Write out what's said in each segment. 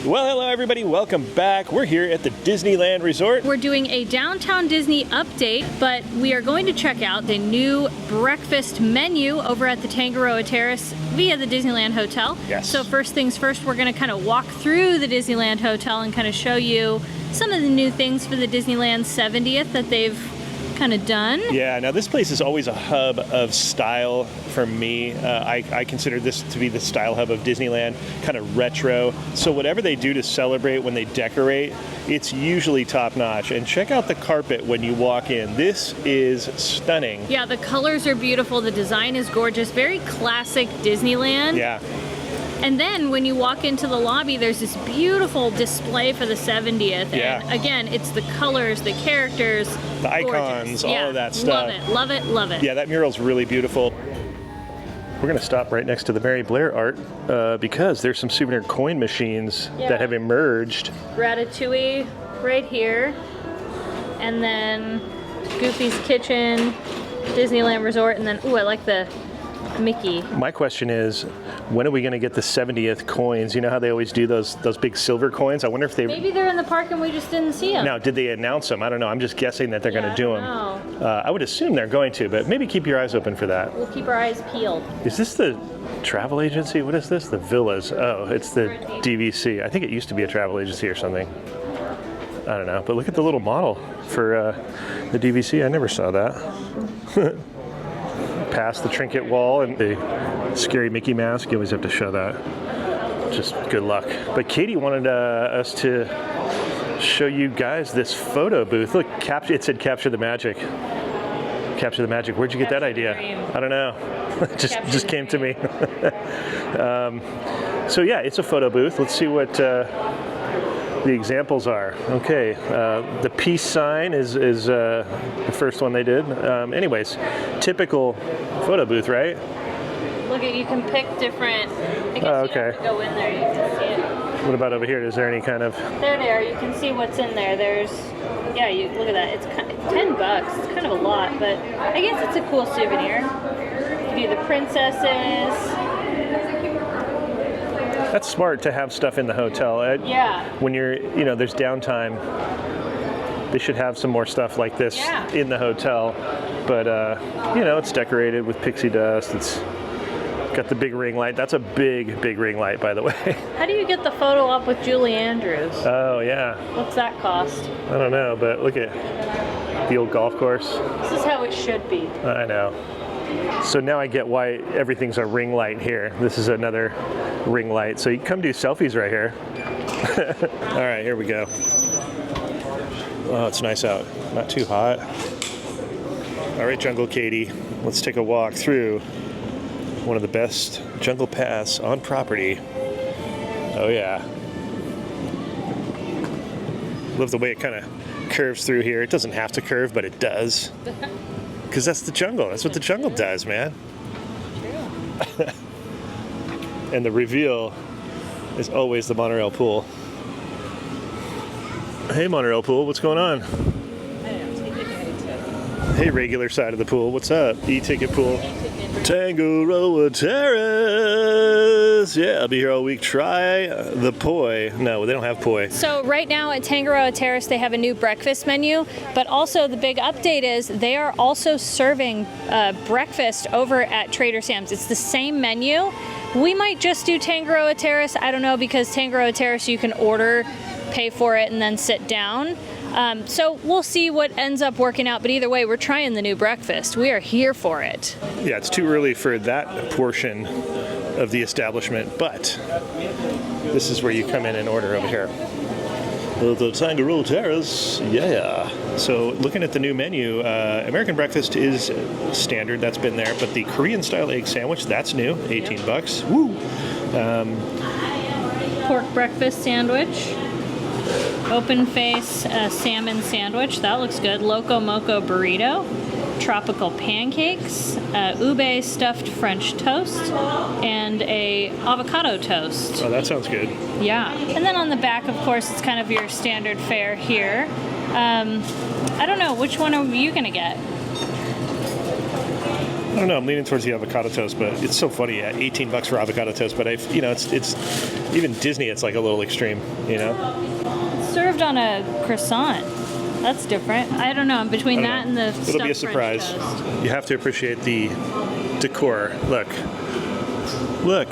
Well, hello everybody, welcome back. We're here at the Disneyland Resort. We're doing a Downtown Disney update, but we are going to check out the new breakfast menu over at the Tangaroa Terrace via the Disneyland Hotel. Yes. So first things first, we're going to kind of walk through the Disneyland Hotel and kind of show you some of the new things for the Disneyland 70th that they've kind of done. Yeah, now this place is always a hub of style for me. I consider this to be the style hub of Disneyland, kind of retro. So whatever they do to celebrate when they decorate, it's usually top notch. And check out the carpet when you walk in. This is stunning. Yeah, the colors are beautiful. The design is gorgeous. Very classic Disneyland. Yeah. And then when you walk into the lobby, there's this beautiful display for the 70th. Yeah. And again, it's the colors, the characters, the icons, all of that stuff. Love it, love it, love it. Yeah, that mural's really beautiful. We're gonna stop right next to the Mary Blair art because there's some souvenir coin machines that have emerged. Ratatouille right here. And then Goofy's Kitchen, Disneyland Resort, and then, ooh, I like the Mickey. My question is, when are we going to get the 70th coins? You know how they always do those big silver coins? I wonder if they... Maybe they're in the park and we just didn't see them. Now, did they announce them? I don't know. I'm just guessing that they're going to do them. I would assume they're going to, but maybe keep your eyes open for that. We'll keep our eyes peeled. Is this the travel agency? What is this? The Villas. Oh, it's the DVC. I think it used to be a travel agency or something. I don't know. But look at the little model for the DVC. I never saw that. Past the trinket wall and the scary Mickey mask. You always have to show that. Just good luck. But Katie wanted us to show you guys this photo booth. Look, it said capture the magic. Capture the magic. Where'd you get that idea? I don't know. It just came to me. So yeah, it's a photo booth. Let's see what the examples are. Okay, the peace sign is the first one they did. Anyways, typical photo booth, right? Look at, you can pick different, I guess you have to go in there, you can see it. What about over here? Is there any kind of... There, you can see what's in there. There's, yeah, you look at that. It's $10. It's kind of a lot, but I guess it's a cool souvenir. You do the princesses. That's smart to have stuff in the hotel. Yeah. When you're, there's downtime, they should have some more stuff like this in the hotel. But, it's decorated with pixie dust. It's got the big ring light. That's a big ring light, by the way. How do you get the photo up with Julie Andrews? Oh, yeah. What's that cost? I don't know, but look at the old golf course. This is how it should be. I know. So now I get why everything's a ring light here. This is another ring light. So you can come do selfies right here. All right, here we go. Oh, it's nice out. Not too hot. All right, Jungle Katie, let's take a walk through one of the best jungle paths on property. Oh yeah. Love the way it kind of curves through here. It doesn't have to curve, but it does. Because that's the jungle. That's what the jungle does, man. True. And the reveal is always the monorail pool. Hey, monorail pool, what's going on? Hey, regular side of the pool, what's up? E-ticket pool. Tangaroa Terrace. Yeah, I'll be here all week. Try the poi. No, they don't have poi. So right now at Tangaroa Terrace, they have a new breakfast menu, but also the big update is they are also serving breakfast over at Trader Sam's. It's the same menu. We might just do Tangaroa Terrace. I don't know, because Tangaroa Terrace you can order, pay for it, and then sit down. So we'll see what ends up working out, but either way, we're trying the new breakfast. We are here for it. Yeah, it's too early for that portion of the establishment, but this is where you come in and order over here. The Tangaroa Terrace, yeah. So looking at the new menu, American breakfast is standard, that's been there, but the Korean style egg sandwich, that's new, $18. Woo! Pork breakfast sandwich. Open face salmon sandwich, that looks good. Loco Moco burrito, tropical pancakes, ube stuffed French toast, and a avocado toast. Oh, that sounds good. Yeah. And then on the back, of course, it's kind of your standard fare here. I don't know, which one are you gonna get? I don't know. I'm leaning towards the avocado toast, but it's so funny. Yeah, 18 bucks for avocado toast, but it's even Disney. It's like a little extreme, you know. It's served on a croissant. That's different. I don't know. Between that and the it'll be a surprise. You have to appreciate the decor. Look,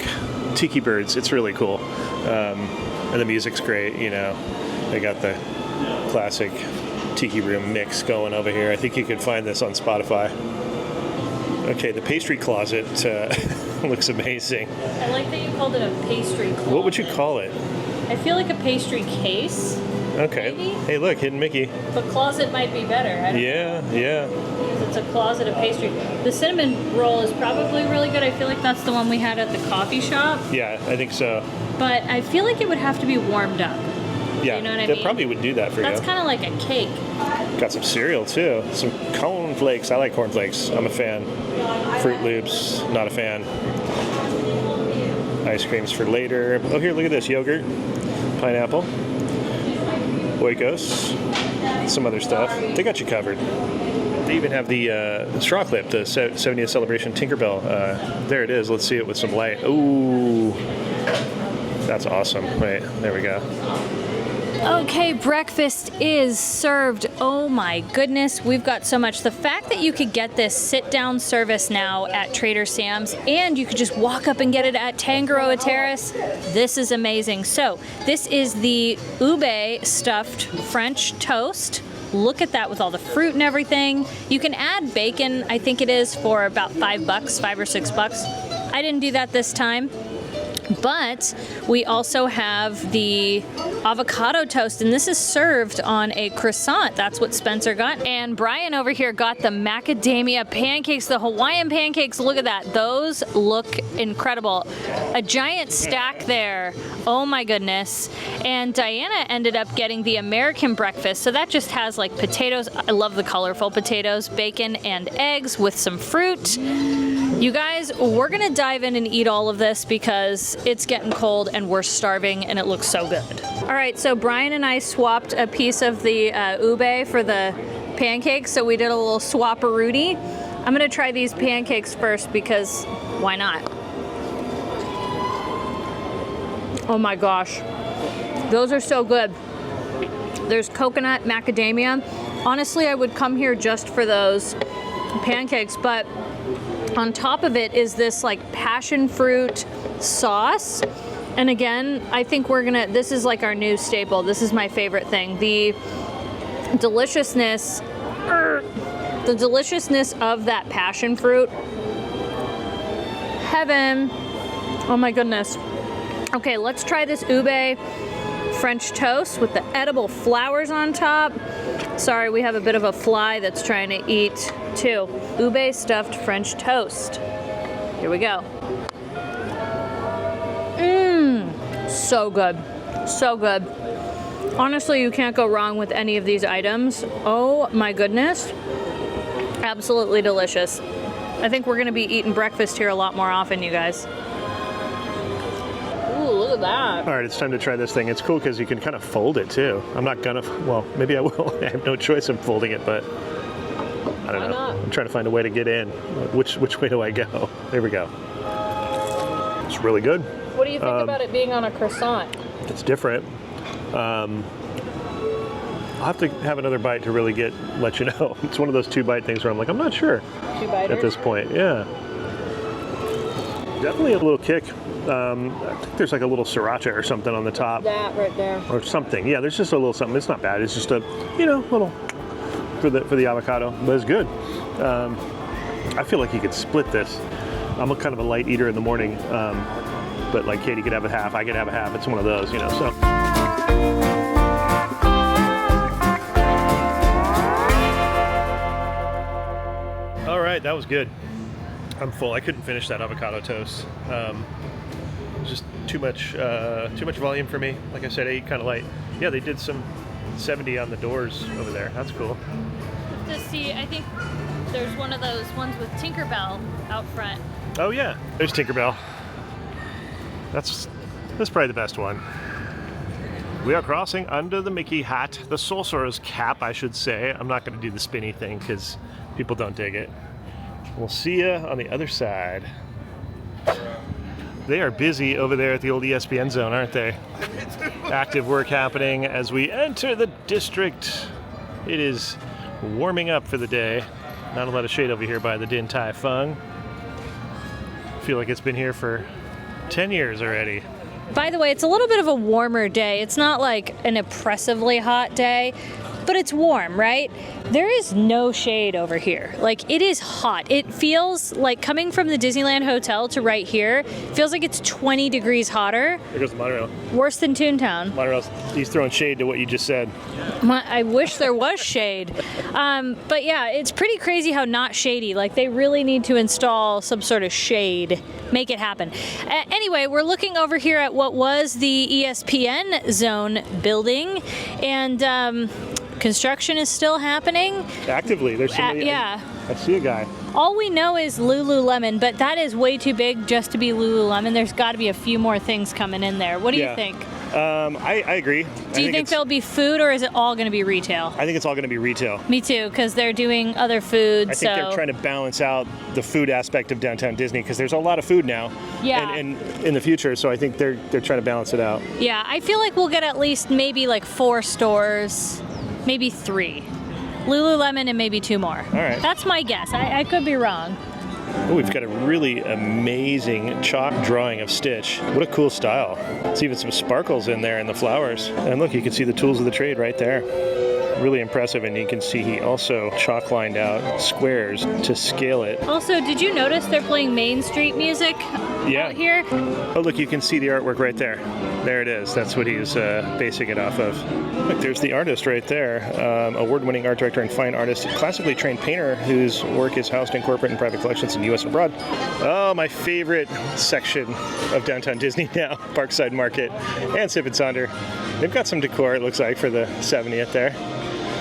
tiki birds. It's really cool, and the music's great. You know, they got the classic tiki room mix going over here. I think you can find this on Spotify. Okay, the pastry closet looks amazing. I like that you called it a pastry closet. What would you call it? I feel like a pastry case. Okay. Maybe? Hey, look, Hidden Mickey. But closet might be better. I don't know. Yeah. Because it's a closet of pastry. The cinnamon roll is probably really good. I feel like that's the one we had at the coffee shop. Yeah, I think so. But I feel like it would have to be warmed up. Yeah, you know what I they mean? probably would do that for That's you. kind of like a cake. Got some cereal too. Some cornflakes. I like cornflakes. I'm a fan. Fruit Loops, not a fan. Ice creams for later. Oh, here, look at this. Yogurt, pineapple, Oikos, some other stuff. They got you covered. They even have the straw clip, the 70th celebration Tinkerbell. There it is. Let's see it with some light. Ooh, that's awesome. Wait, there we go. Okay, breakfast is served. Oh my goodness, we've got so much. The fact that you could get this sit-down service now at Trader Sam's and you could just walk up and get it at Tangaroa Terrace, this is amazing. So, this is the ube stuffed French toast. Look at that with all the fruit and everything. You can add bacon, I think it is, for about $5, $5 or $6. I didn't do that this time. But we also have the avocado toast, and this is served on a croissant. That's what Spencer got. And Brian over here got the macadamia pancakes, the Hawaiian pancakes. Look at that. Those look incredible. A giant stack there. Oh my goodness. And Diana ended up getting the American breakfast. So that just has like potatoes. I love the colorful potatoes, bacon, and eggs with some fruit. You guys, we're gonna dive in and eat all of this because it's getting cold and we're starving and it looks so good. All right, so Brian and I swapped a piece of the ube for the pancakes, so we did a little swap-a-rooney. I'm gonna try these pancakes first because why not? Oh my gosh, those are so good. There's coconut, macadamia. Honestly, I would come here just for those pancakes, but on top of it is this like passion fruit sauce. And again, I think this is like our new staple. This is my favorite thing. The deliciousness of that passion fruit. Heaven. Oh my goodness. Okay, let's try this ube French toast with the edible flowers on top. Sorry, we have a bit of a fly that's trying to eat too. Ube stuffed French toast. Here we go. So good. So good. Honestly, you can't go wrong with any of these items. Oh my goodness. Absolutely delicious. I think we're gonna be eating breakfast here a lot more often, you guys. Ooh, look at that. All right, it's time to try this thing. It's cool because you can kind of fold it too. I'm not gonna, well, maybe I will. I have no choice of folding it, but I don't know. I'm trying to find a way to get in. Which way do I go? There we go. It's really good. What do you think about it being on a croissant? It's different. I'll have to have another bite to really let you know. It's one of those 2-bite things where I'm like, I'm not sure. 2-biters? At this point, yeah. Definitely a little kick. I think there's like a little sriracha or something on the top. That right there. Or something. Yeah, there's just a little something. It's not bad. It's just a, little for the avocado, but it's good. I feel like you could split this. I'm a kind of a light eater in the morning, but like Katie could have a half, I could have a half. It's one of those, so. All right, that was good. I'm full. I couldn't finish that avocado toast. Just too much volume for me. Like I said, I ate kind of light. Yeah, they did some 70 on the doors over there. That's cool. To see, I think there's one of those ones with Tinkerbell out front. Oh yeah, there's Tinkerbell. That's probably the best one. We are crossing under the Mickey hat, the sorcerer's cap, I should say. I'm not going to do the spinny thing because people don't dig it. We'll see you on the other side. They are busy over there at the old ESPN zone, aren't they? Active work happening as we enter the district. It is warming up for the day. Not a lot of shade over here by the Din Tai Fung. Feel like it's been here for 10 years already. By the way, it's a little bit of a warmer day. It's not like an oppressively hot day, but it's warm, right? There is no shade over here. Like, it is hot. It feels like coming from the Disneyland Hotel to right here, feels like it's 20 degrees hotter. There goes the monorail. Worse than Toontown. Monorail's, he's throwing shade to what you just said. I wish there was shade. But yeah, it's pretty crazy how not shady. Like, they really need to install some sort of shade. Make it happen. Anyway, we're looking over here at what was the ESPN zone building, and construction is still happening. Actively. There's somebody. Yeah. I see a guy. All we know is Lululemon, but that is way too big just to be Lululemon. There's got to be a few more things coming in there. What do you think? I agree. Do you think there'll be food, or is it all going to be retail? I think it's all going to be retail. Me too, because they're doing other foods. I think they're trying to balance out the food aspect of Downtown Disney, because there's a lot of food now. Yeah. And in the future, so I think they're trying to balance it out. Yeah, I feel like we'll get at least maybe like 4 stores, maybe 3. Lululemon and maybe 2 more. All right. That's my guess. I could be wrong. Oh, we've got a really amazing chalk drawing of Stitch. What a cool style. There's even some sparkles in there in the flowers. And look, you can see the tools of the trade right there. Really impressive, and you can see he also chalk lined out squares to scale it. Also, did you notice they're playing Main Street music out here? Oh, look, you can see the artwork right there. There it is. That's what he's basing it off of. Look, there's the artist right there. Award-winning art director and fine artist, classically trained painter whose work is housed in corporate and private collections in the U.S. and abroad. Oh, my favorite section of Downtown Disney now, Parkside Market and Sip and Sonder. They've got some decor, it looks like, for the 70th there.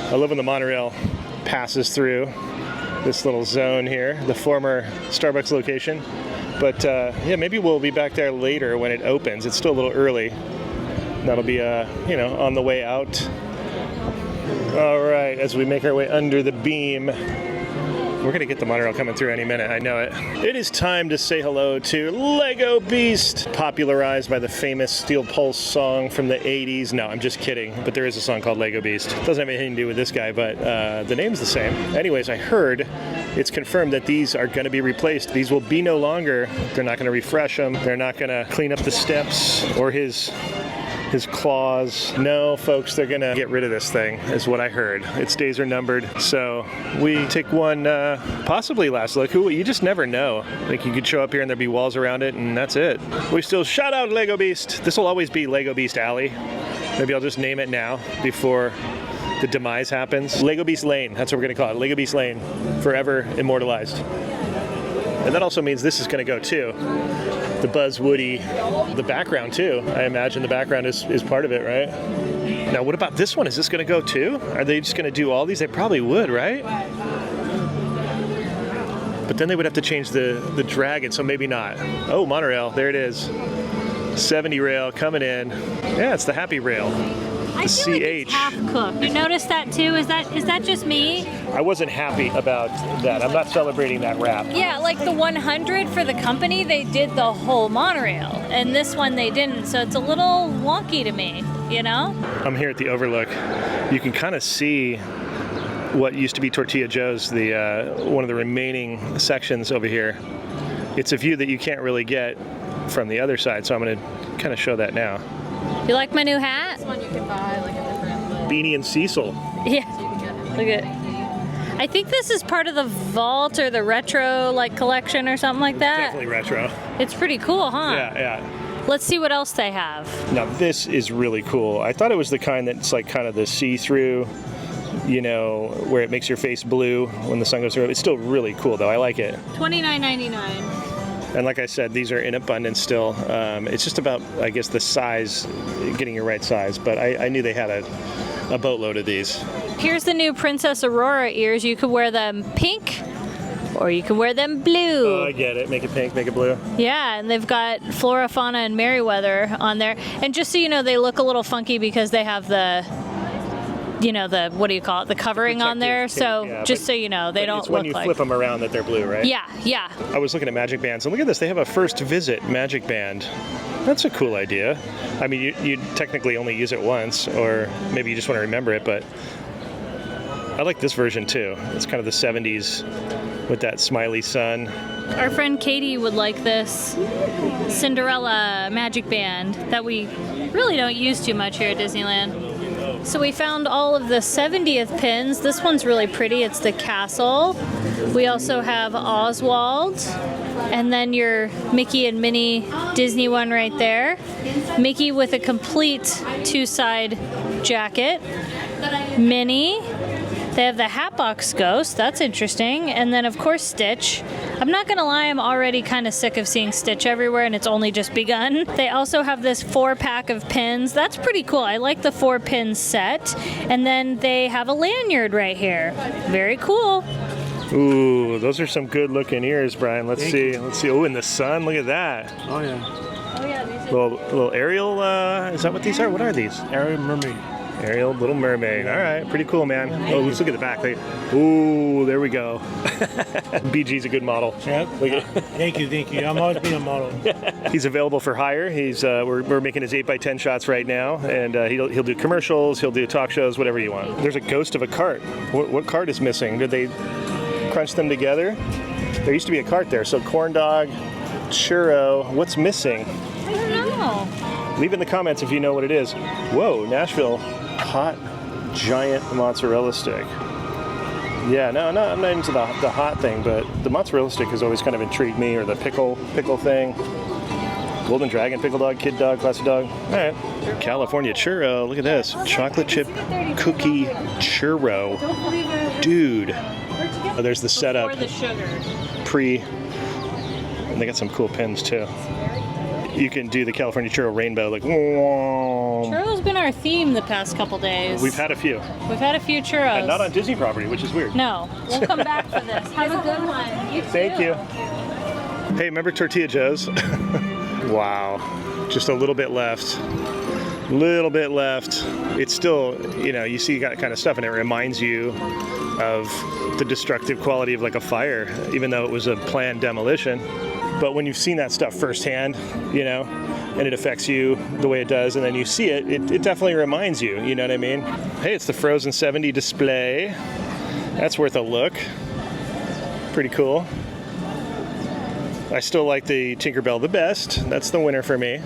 I love when the monorail passes through this little zone here, the former Starbucks location. But yeah, maybe we'll be back there later when it opens. It's still a little early. That'll be, on the way out. All right, as we make our way under the beam, we're gonna get the monorail coming through any minute, I know it. It is time to say hello to Lego Beast, popularized by the famous Steel Pulse song from the 80s. No, I'm just kidding, but there is a song called Lego Beast. Doesn't have anything to do with this guy, but the name's the same. Anyways, I heard it's confirmed that these are gonna be replaced. These will be no longer, they're not gonna refresh them, they're not gonna clean up the steps or his claws. No, folks, they're gonna get rid of this thing, is what I heard. Its days are numbered. So we take one possibly last look. You just never know. Like, you could show up here and there'd be walls around it, and that's it. We still shout out Lego Beast. This will always be Lego Beast Alley. Maybe I'll just name it now before the demise happens. Lego Beast Lane, that's what we're gonna call it. Lego Beast Lane, forever immortalized. And that also means this is gonna go too. The Buzz Woody, the background too. I imagine the background is part of it, right? Now, what about this one? Is this going to go too? Are they just going to do all these? They probably would, right? But then they would have to change the dragon, so maybe not. Oh, monorail, there it is. 70 rail coming in. Yeah, it's the happy rail. I feel like it's half cooked. You notice that too? Is that just me? I wasn't happy about that. I'm not celebrating that wrap. Yeah, like the 100 for the company, they did the whole monorail, and this one they didn't. So it's a little wonky to me, you know? I'm here at the Overlook. You can kind of see what used to be Tortilla Joe's, the one of the remaining sections over here. It's a view that you can't really get from the other side, so I'm going to kind of show that now. You like my new hat? This one you can buy like a different Beanie and Cecil. Yeah. Look at it. I think this is part of the vault or the retro collection or something like that. Definitely retro. It's pretty cool, huh? Yeah. Let's see what else they have. Now this is really cool. I thought it was the kind that's like kind of the see-through, where it makes your face blue when the sun goes through. It's still really cool though. I like it. $29.99. And like I said, these are in abundance still. It's just about, I guess, the size, getting your right size. But I knew they had a boatload of these. Here's the new Princess Aurora ears. You could wear them pink or you could wear them blue. Oh, I get it. Make it pink, make it blue. Yeah, and they've got Flora, Fauna, and Merriweather on there. And just so you know, they look a little funky because they have the you know, the, what do you call it, the covering on there. Protective So tape, yeah, just so you know, they don't It's when look you like. flip them around that they're blue, right? Yeah, yeah. I was looking at Magic Bands, and look at this. They have a first visit Magic Band. That's a cool idea. I mean, you technically only use it once, or maybe you just want to remember it, but I like this version too. It's kind of the 70s with that smiley sun. Our friend Katie would like this Cinderella Magic Band that we really don't use too much here at Disneyland. So we found all of the 70th pins. This one's really pretty. It's the castle. We also have Oswald, and then your Mickey and Minnie Disney one right there. Mickey with a complete two-side jacket. Minnie. They have the Hatbox Ghost. That's interesting. And then, of course, Stitch. I'm not going to lie, I'm already kind of sick of seeing Stitch everywhere, and it's only just begun. They also have this 4-pack of pins. That's pretty cool. I like the 4-pin set. And then they have a lanyard right here. Very cool. Ooh, those are some good-looking ears, Brian. Let's see. Let's see. Oh, in the sun. Look at that. Oh yeah. Oh, yeah, these Little Ariel. Is that what these are? What are these? Ariel Mermaid. Ariel, Little Mermaid. All right, pretty cool, man. Oh, let's look at the back. Ooh, there we go. BG's a good model. Yep. Look at Thank you. I'm always being a model. He's available for hire. He's we're making his 8x10 shots right now, and he'll do commercials, he'll do talk shows, whatever you want. There's a ghost of a cart. What cart is missing? Did they crunch them together? There used to be a cart there. So corn dog, churro. What's missing? I don't know. Leave in the comments if you know what it is. Whoa, Nashville hot giant mozzarella stick. Yeah, no, I'm not into the hot thing, but the mozzarella stick has always kind of intrigued me, or the pickle thing. Golden Dragon, pickle dog, kid dog, classic dog. All right. California churro. Look at this. Chocolate chip cookie churro. Dude. Oh, there's the setup. Or the sugar. And they got some cool pins too. You can do the California churro rainbow, like. Whoa. Churro's been our theme the past couple days. We've had a few. We've had a few churros. And not on Disney property, which is weird. No, we'll come back for this. Have a good one. You too. Thank you. Hey, remember Tortilla Joe's? Wow. Just a little bit left. It's still, you see that kind of stuff, and it reminds you of the destructive quality of like a fire, even though it was a planned demolition. But when you've seen that stuff firsthand, and it affects you the way it does, and then you see it, it definitely reminds you, you know what I mean? Hey, it's the Frozen 70 display. That's worth a look. Pretty cool. I still like the Tinkerbell the best. That's the winner for me.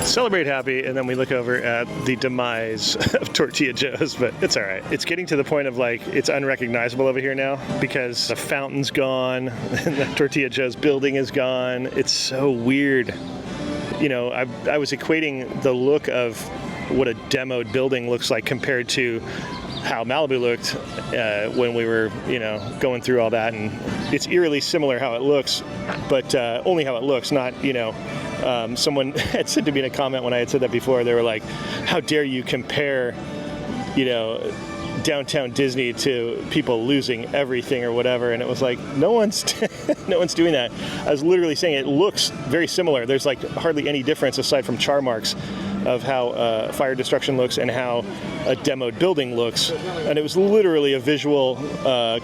Celebrate happy, and then we look over at the demise of Tortilla Joe's, but it's all right. It's getting to the point of like, it's unrecognizable over here now because the fountain's gone and the Tortilla Joe's building is gone. It's so weird. I was equating the look of what a demoed building looks like compared to how Malibu looked when we were, going through all that, and it's eerily similar how it looks, but only how it looks, not, someone had said to me in a comment when I had said that before, they were like, how dare you compare, downtown Disney to people losing everything or whatever, and it was like, no one's doing that. I was literally saying it looks very similar. There's like hardly any difference aside from char marks of how fire destruction looks and how a demoed building looks, and it was literally a visual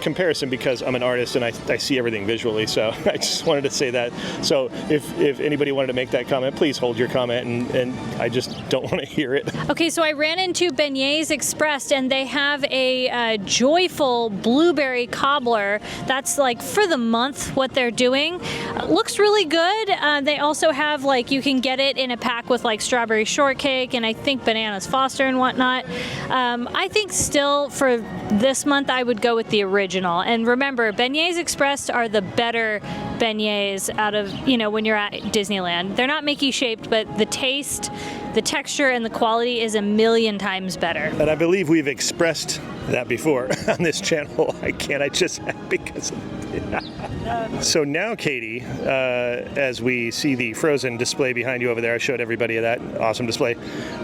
comparison because I'm an artist and I see everything visually, so I just wanted to say that. So if anybody wanted to make that comment, please hold your comment, and I just don't want to hear it. Okay, so I ran into Beignets Express, and they have a joyful blueberry cobbler. That's like for the month what they're doing. Looks really good. They also have like, you can get it in a pack with like strawberry shortcake and I think bananas Foster and whatnot. I think still for this month I would go with the original. And remember, Beignets Express are the better beignets out of, when you're at Disneyland. They're not Mickey shaped, but the taste, the texture, and the quality is a million times better. And I believe we've expressed that before on this channel. I just have because So now, Katie, as we see the Frozen display behind you over there, I showed everybody that awesome display.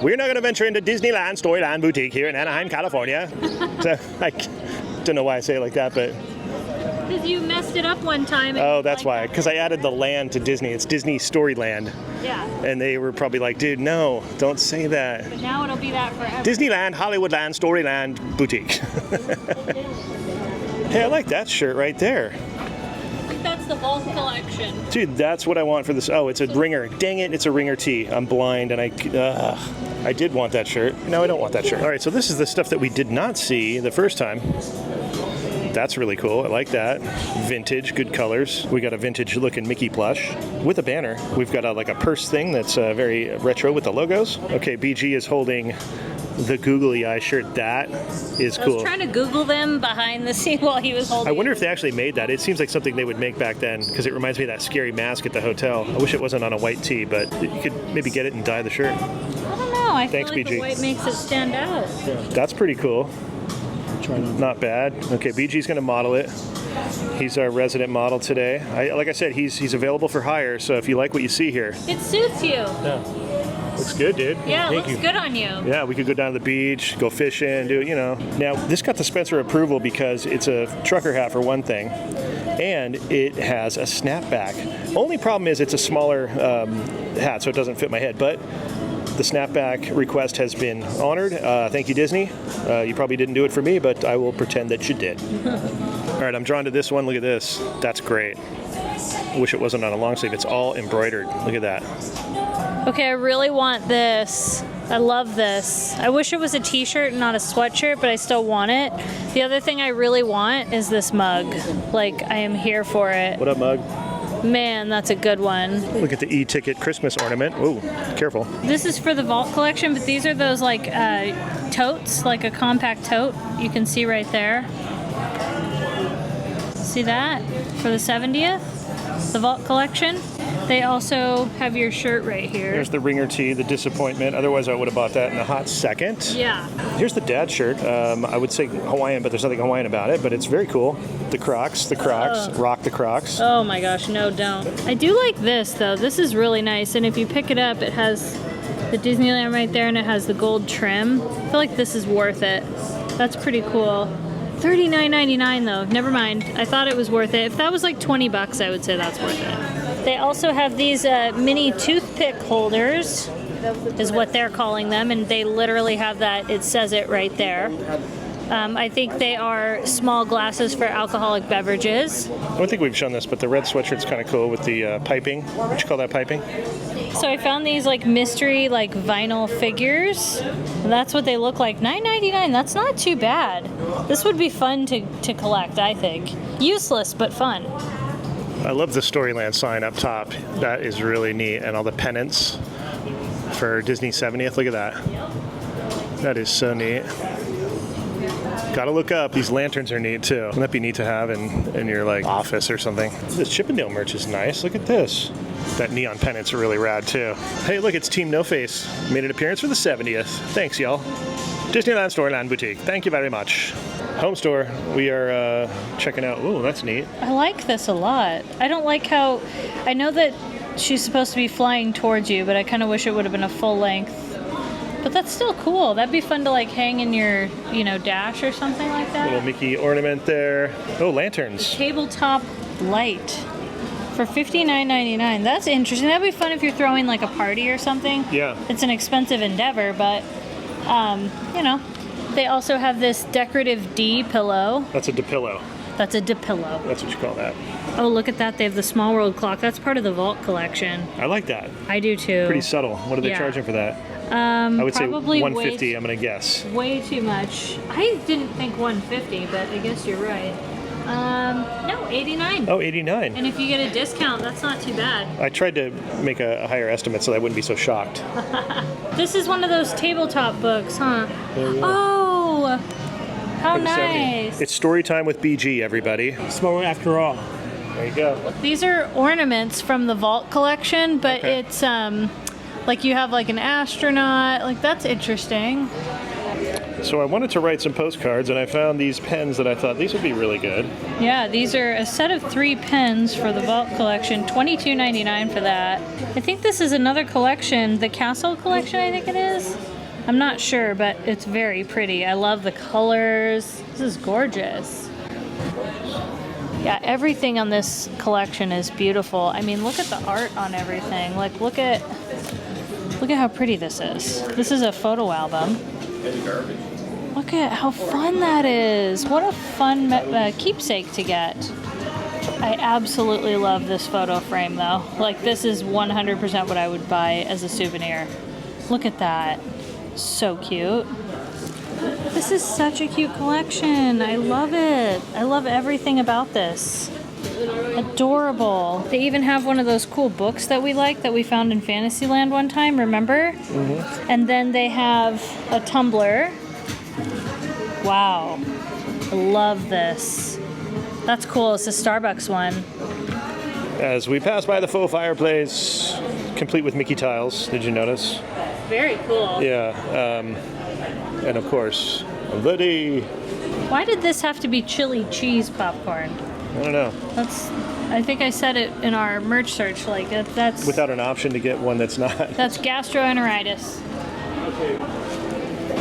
We're now going to venture into Disneyland Storyland Boutique here in Anaheim, California. So I don't know why I say it like that, but... Because you messed it up one time. Oh, that's why. Because I added the land to Disney. It's Disney Storyland. Yeah. And they were probably like, dude, no, don't say that. But now it'll be that forever. Disneyland, Hollywoodland, Storyland, Boutique. Hey, I like that shirt right there. I think that's the Vault collection. Dude, that's what I want for this. Oh, it's a ringer. Dang it, it's a ringer tee. I'm blind and I did want that shirt. No, I don't want that shirt. All right, so this is the stuff that we did not see the first time. That's really cool. I like that. Vintage, good colors. We got a vintage looking Mickey plush with a banner. We've got like a purse thing that's very retro with the logos. Okay, BG is holding the googly eye shirt. That is cool. I was trying to Google them behind the scene while he was holding I wonder if they actually made that. It seems like something they would make back then because it reminds me of that scary mask at the hotel. I wish it wasn't on a white tee, but you could maybe get it and dye the shirt. I don't know. I Thanks, feel like BG. the white makes it stand out. That's pretty cool. Not bad. Okay, BG's going to model it. He's our resident model today. Like I said, he's available for hire, so if you like what you see here. It suits you. Yeah. Looks good, dude. Yeah, it looks good on you. Yeah, we could go down to the beach, go fishing, do, you know. Now, this got the Spencer approval because it's a trucker hat for one thing, and it has a snapback. Only problem is it's a smaller hat, so it doesn't fit my head, but the snapback request has been honored. Thank you, Disney. You probably didn't do it for me, but I will pretend that you did. All right, I'm drawn to this one. Look at this. That's great. I wish it wasn't on a long sleeve. It's all embroidered. Look at that. Okay, I really want this. I love this. I wish it was a t-shirt and not a sweatshirt, but I still want it. The other thing I really want is this mug. Like, I am here for it. What up, mug? Man, that's a good one. Look at the e-ticket Christmas ornament. Ooh, careful. This is for the Vault collection, but these are those like totes, like a compact tote. You can see right there. See that? For the 70th, the Vault collection. They also have your shirt right here. There's the ringer tee, the disappointment. Otherwise, I would have bought that in a hot second. Yeah. Here's the dad shirt. I would say Hawaiian, but there's nothing Hawaiian about it. But it's very cool. The Crocs, rock the Crocs. Oh my gosh, no, don't. I do like this though. This is really nice. And if you pick it up, it has the Disneyland right there and it has the gold trim. I feel like this is worth it. That's pretty cool. $39.99 though. Never mind. I thought it was worth it. If that was like 20 bucks, I would say that's worth it. They also have these mini toothpick holders, is what they're calling them, and they literally have that. It says it right there. I think they are small glasses for alcoholic beverages. I don't think we've shown this, but the red sweatshirt's kind of cool with the piping. What you call that, piping? So I found these like mystery like vinyl figures. That's what they look like. $9.99. That's not too bad. This would be fun to collect, I think. Useless but fun. I love the Storyland sign up top. That is really neat. And all the pennants for Disney 70th. Look at that. That is so neat. Gotta look up. These lanterns are neat too. Wouldn't that be neat to have in your like office or something? This Chippendale merch is nice. Look at this. That neon pennant's really rad too. Hey, look, it's Team No Face. Made an appearance for the 70th. Thanks, y'all. Disneyland Storyland Boutique. Thank you very much. Home store. We are checking out. Ooh, that's neat. I like this a lot. I don't like how, I know that she's supposed to be flying towards you, but I kind of wish it would have been a full length. But that's still cool. That'd be fun to like hang in your, dash or something like that. Little Mickey ornament there. Oh, lanterns. Tabletop light for $59.99. That's interesting. That'd be fun if you're throwing like a party or something. Yeah. It's an expensive endeavor, but They also have this decorative D pillow. That's a DePillow. That's a DePillow. That's what you call that. Oh, look at that. They have the Small World clock. That's part of the Vault collection. I like that. I do too. Pretty subtle. What are they charging for that? I would say $150, I'm going to guess. Way too much. I didn't think $150, but I guess you're right. No, $89. Oh, $89. And if you get a discount, that's not too bad. I tried to make a higher estimate so that I wouldn't be so shocked. This is one of those tabletop books, huh? Oh, how nice. It's story time with BG, everybody. Small after all. There you go. These are ornaments from the Vault collection, but it's like you have like an astronaut. Like, that's interesting. So I wanted to write some postcards, and I found these pens that I thought these would be really good. Yeah, these are a set of 3 pens for the Vault collection, $22.99 for that. I think this is another collection, the Castle collection, I think it is. I'm not sure, but it's very pretty. I love the colors. This is gorgeous. Yeah, everything on this collection is beautiful. I mean, look at the art on everything. Like, look at how pretty this is. This is a photo album. Look at how fun that is. What a fun keepsake to get. I absolutely love this photo frame though. Like, this is 100% what I would buy as a souvenir. Look at that. So cute. This is such a cute collection. I love it. I love everything about this. Adorable. They even have one of those cool books that we like that we found in Fantasyland one time, remember? Mm-hmm. And then they have a tumbler. Wow. I love this. That's cool. It's a Starbucks one. As we pass by the faux fireplace, complete with Mickey tiles, did you notice? Very cool. Yeah. And of course, the Why did this have to be chili cheese popcorn? I don't know. I think I said it in our merch search. Like that's without an option to get one that's not. That's gastroenteritis.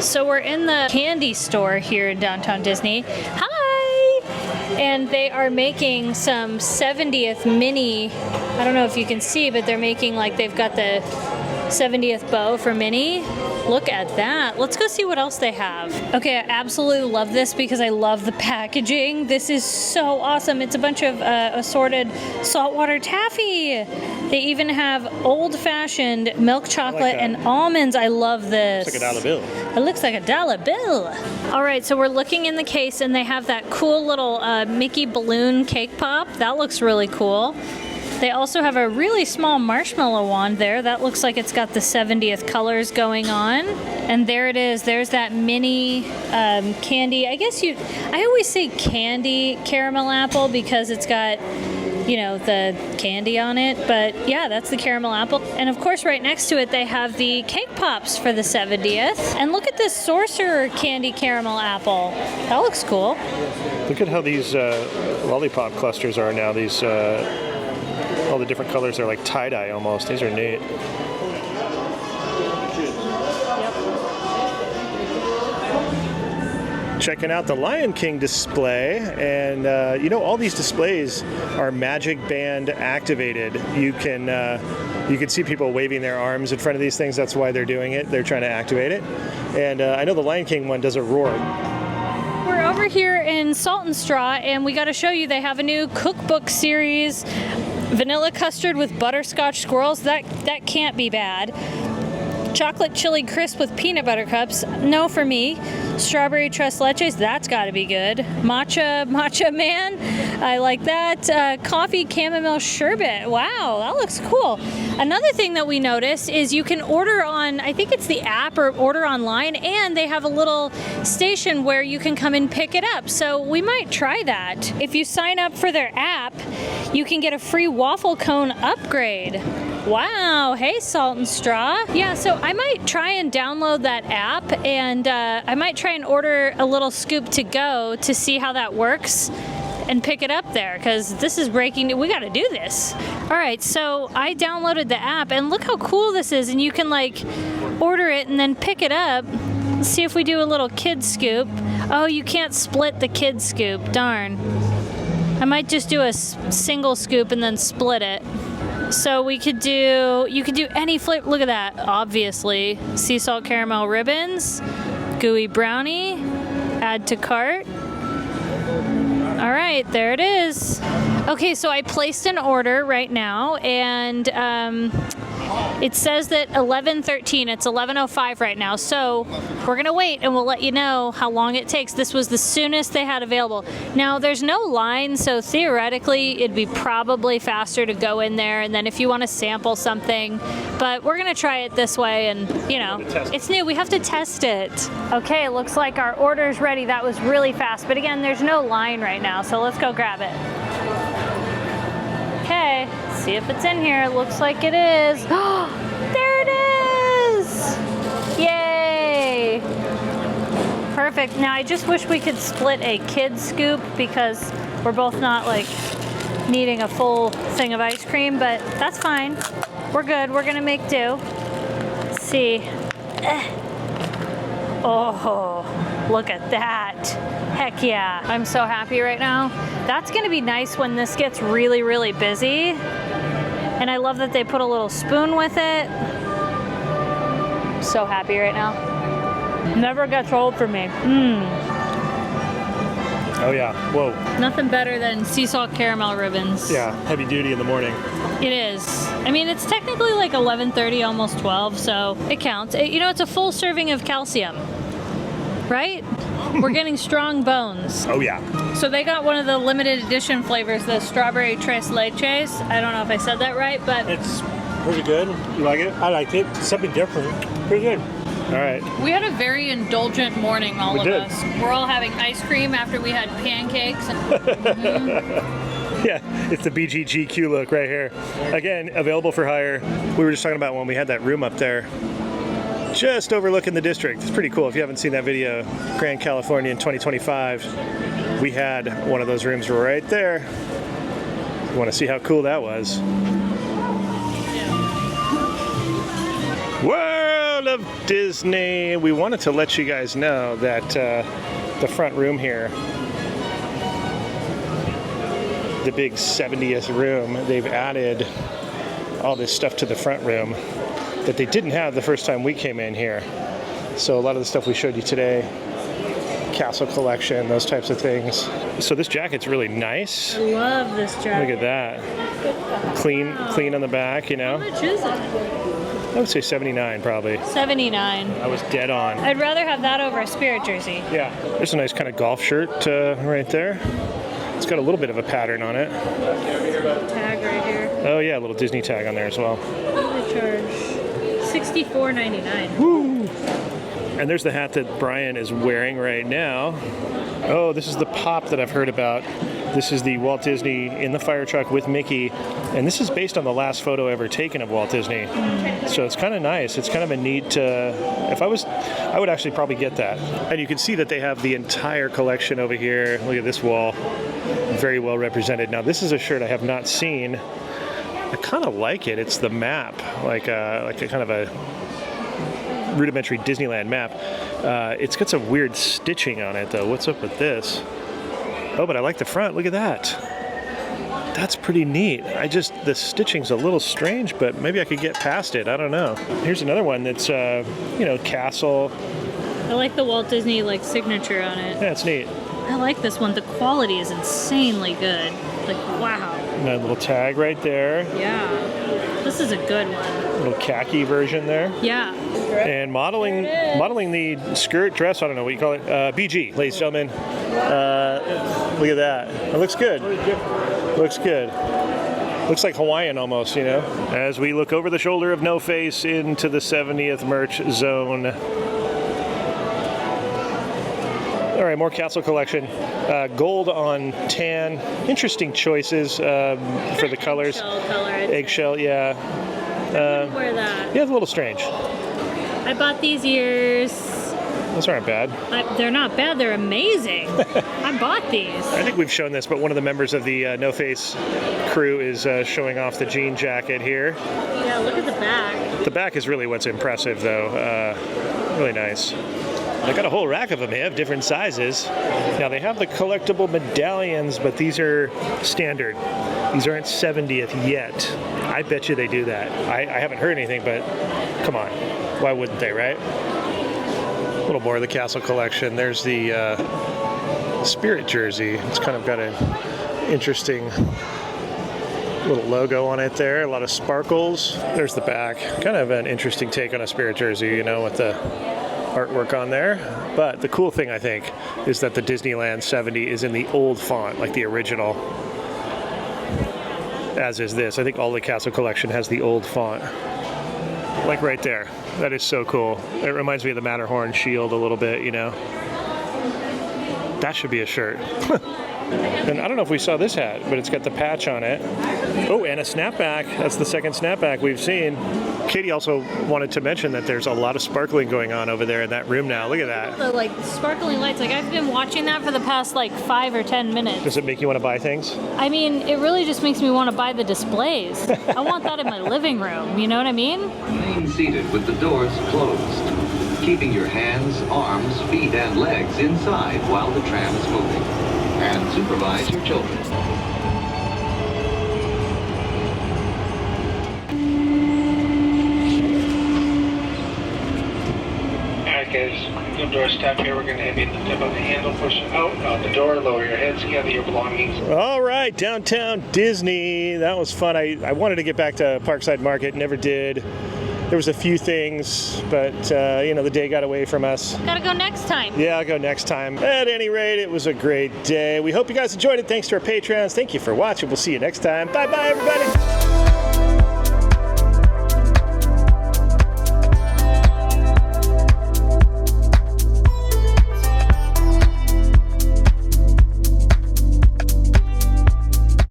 So we're in the candy store here in downtown Disney. Hi! And they are making some 70th mini. I don't know if you can see, but they're making like they've got the 70th bow for Minnie. Look at that. Let's go see what else they have. Okay, I absolutely love this because I love the packaging. This is so awesome. It's a bunch of assorted saltwater taffy. They even have old-fashioned milk chocolate and almonds. I love this. It's like $1 bill. It looks like $1 bill. All right, so we're looking in the case and they have that cool little Mickey balloon cake pop. That looks really cool. They also have a really small marshmallow wand there. That looks like it's got the 70th colors going on. And there it is. There's that mini candy. I guess I always say candy caramel apple because it's got, you know, the candy on it. But yeah, that's the caramel apple. And of course, right next to it, they have the cake pops for the 70th. And look at this sorcerer candy caramel apple. That looks cool. Look at how these lollipop clusters are now. These all the different colors are like tie-dye almost. These are neat. Checking out the Lion King display, and you know, all these displays are Magic Band activated. You can see people waving their arms in front of these things. That's why they're doing it. They're trying to activate it. And I know the Lion King one does a roar. We're over here in Salt and Straw, and we got to show you they have a new cookbook series. Vanilla custard with butterscotch swirls. That can't be bad. Chocolate chili crisp with peanut butter cups. No for me. Strawberry tres leches. That's got to be good. Matcha man. I like that. Coffee chamomile sherbet. Wow, that looks cool. Another thing that we noticed is you can order on, I think it's the app or order online, and they have a little station where you can come and pick it up. So we might try that. If you sign up for their app, you can get a free waffle cone upgrade. Wow, hey Salt and Straw. Yeah, so I might try and download that app, and I might try and order a little scoop to go to see how that works and pick it up there, because this is breaking. We got to do this. All right, so I downloaded the app, and look how cool this is, and you can like order it and then pick it up. Let's see if we do a little kid scoop. Oh, you can't split the kid scoop, darn. I might just do a single scoop and then split it. So you could do any flavor. Look at that, obviously. Sea salt caramel ribbons, gooey brownie, add to cart. All right, there it is. Okay, so I placed an order right now, and it says that 11:13. It's 11:05 right now, so we're gonna wait and we'll let you know how long it takes. This was the soonest they had available. Now there's no line, so theoretically it'd be probably faster to go in there, and then if you want to sample something, but we're gonna try it this way, and you know, it's new. We have to test it. Okay, it looks like our order's ready. That was really fast, but again, there's no line right now, so let's go grab it. Okay, see if it's in here. Looks like it is. There it is! Yay! Perfect. Now I just wish we could split a kid scoop because we're both not like needing a full thing of ice cream, but that's fine. We're good. We're gonna make do. Let's see. Oh, look at that. Heck yeah. I'm so happy right now That's gonna be nice when this gets really, really busy. And I love that they put a little spoon with it. I'm so happy right now. Never gets old for me. Oh yeah, whoa. Nothing better than sea salt caramel ribbons. Yeah, heavy duty in the morning. It is. I mean, it's technically like 11:30, almost 12, so it counts. You know, it's a full serving of calcium, right? We're getting strong bones. Oh yeah. So they got one of the limited edition flavors, the strawberry tres leches. I don't know if I said that right, but It's pretty good. You like it? I liked it. Something different. Pretty good. All right. We had a very indulgent morning, all We of did. us. We're all having ice cream after we had pancakes. And Yeah, it's the BGGQ look right here. Again, available for hire. We were just talking about when we had that room up there, just overlooking the district. It's pretty cool. If you haven't seen that video, Grand California in 2025, we had one of those rooms right there. You want to see how cool that was? World of Disney. We wanted to let you guys know that the front room here, the big 70th room, they've added all this stuff to the front room that they didn't have the first time we came in here. So a lot of the stuff we showed you today, castle collection, those types of things. So this jacket's really nice. I love this jacket. Look at that. Clean on the back, you know. How much is it? I would say 79 probably. 79. I was dead on. I'd rather have that over a Spirit jersey. Yeah. There's a nice kind of golf shirt right there. It's got a little bit of a pattern on it. Tag right here. Oh yeah, a little Disney tag on there as well. What do they charge? $64.99. Woo! And there's the hat that Brian is wearing right now. Oh, this is the pop that I've heard about. This is the Walt Disney in the fire truck with Mickey. And this is based on the last photo ever taken of Walt Disney. So it's kind of nice. It's kind of a neat, I would actually probably get that. And you can see that they have the entire collection over here. Look at this wall. Very well represented. Now this is a shirt I have not seen. I kind of like it. It's the map, like a kind of a rudimentary Disneyland map. It's got some weird stitching on it though. What's up with this? Oh, but I like the front. Look at that. That's pretty neat. The stitching's a little strange, but maybe I could get past it. I don't know. Here's another one that's, castle. I like the Walt Disney signature on it. Yeah, it's neat. I like this one. The quality is insanely good. Wow. And a little tag right there. Yeah. This is a good one. Little khaki version there. Yeah. And modeling the skirt, dress, I don't know what you call it, BG, ladies and gentlemen. Look at that. It looks good. Looks good. Looks like Hawaiian almost, you know. As we look over the shoulder of No Face into the 70th merch zone. All right, more castle collection. Gold on tan. Interesting choices for the colors. Eggshell color. Eggshell, yeah. I wouldn't wear that. Yeah, it's a little strange. I bought these ears. Those aren't bad. They're not bad. They're amazing. I bought these. I think we've shown this, but one of the members of the No Face crew is showing off the jean jacket here. Yeah, look at the back. The back is really what's impressive, though. Really nice. They got a whole rack of them. They have different sizes. Now they have the collectible medallions, but these are standard. These aren't 70th yet. I bet you they do that. I haven't heard anything, but come on. Why wouldn't they, right? A little more of the castle collection. There's the Spirit jersey. It's kind of got an interesting little logo on it there. A lot of sparkles. There's the back. Kind of an interesting take on a Spirit jersey, you know, with the artwork on there. But the cool thing, I think, is that the Disneyland 70 is in the old font, like the original, as is this. I think all the castle collection has the old font. Like right there. That is so cool. It reminds me of the Matterhorn shield a little bit, you know. That should be a shirt. And I don't know if we saw this hat, but it's got the patch on it. Oh, and a snapback. That's the second snapback we've seen. Katie also wanted to mention that there's a lot of sparkling going on over there in that room now. Look at that. The sparkling lights. I've been watching that for the past 5 or 10 minutes. Does it make you want to buy things? I mean, it really just makes me want to buy the displays. I want that in my living room. You know what I mean? Remain seated with the doors closed, keeping your hands, arms, feet, and legs inside while the tram is moving. and supervise your children. Alright guys, no door stop here. We're going to have you tip on the handle, push out on the door, lower your heads, gather your belongings. All right, downtown Disney. That was fun. I wanted to get back to Parkside Market, never did. There was a few things, but the day got away from us. Gotta go next time. Yeah, I'll go next time. At any rate, it was a great day. We hope you guys enjoyed it. Thanks to our patrons. Thank you for watching. We'll see you next time. Bye-bye, everybody.